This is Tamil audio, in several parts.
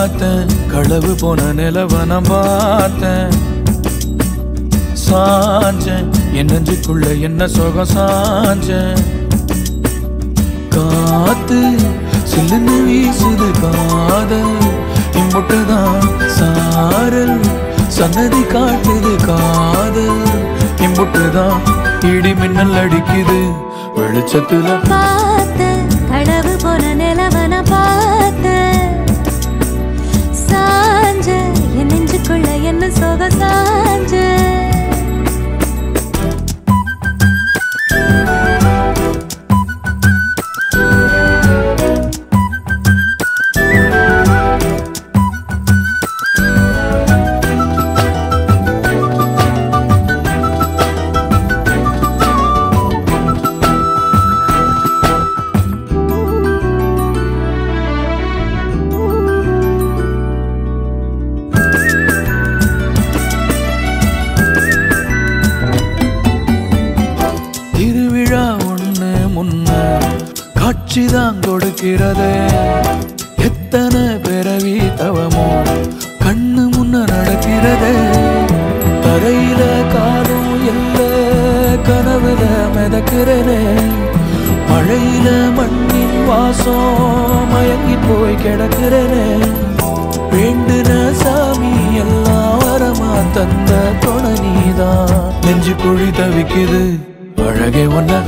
பார்த்தேன் களவு போன நிலவன பார்த்தேன் சாஞ்சேன் என் நெஞ்சுக்குள்ள என்ன சுகம் சாஞ்சேன் காத்து சில்லுன்னு வீசுது காதல் இம்புட்டுதான் சாரல் சன்னதி காட்டுது காதல் இம்புட்டுதான் இடி மின்னல் அடிக்குது வெளிச்சத்துல பார்த்தேன் களவு போன நிலவன பார்த்தேன் சாஞ்ச என் நெஞ்சுக்குள்ள என்ன சோக சாஞ்ச காட்சிதான் கொடுக்கிறதே எத்தனை பிறவி தவமோ கண்ணு முன்ன நடக்கிறதே தரையில காலும் இல்ல கனவுல மிதக்கிறனே மழையில மண்ணின் வாசம் மயங்கி போய் கிடக்கிறனே வேண்டுன சாமி எல்லாம் வரமா தந்த துணை நீதான் நெஞ்சு குழி தவிக்குது அழகே ஒன்ன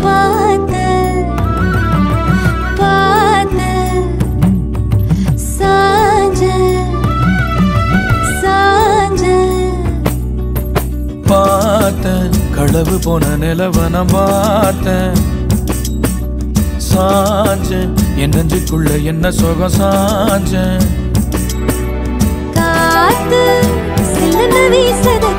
பார்த்தேன் களவு போன நிலவன பார்த்தேன் சாஞ்சேன் என் நெஞ்சுக்குள்ள என்ன சுகம் சாஞ்சேன் காத்து சில்லுன்னு வீசுது